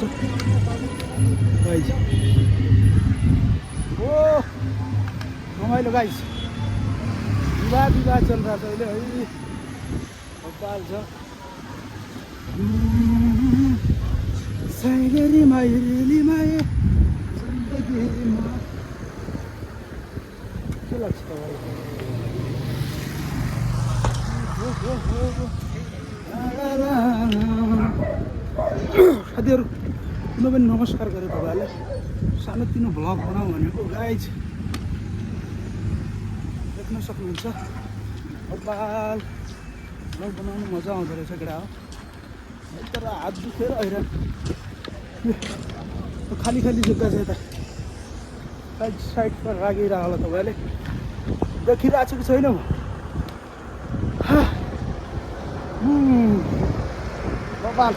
आउँछ गाइज। ओ रमाइलो गाइज, विवाह चल रहा छ अहिले है, बब्बाल छ। साइरेली माइरेली माए जिन्दगीमा के लाग्छ तपाईँलाई? साथीहरू कुनै पनि नमस्कार गरेँ तपाईँहरूलाई, सानोतिनो भ्लग बनाऊ भनेको गाइज, देख्न सक्नुहुन्छ। बब्बाल भ्लग बनाउनु मजा आउँदो रहेछ केटा हो, तर हात दुखेर हैरान। खाली जग्गा छ यता, साइडमा राखिरह होला तपाईँहरूले, देखिरहेको छु कि छैन म? बब्बाल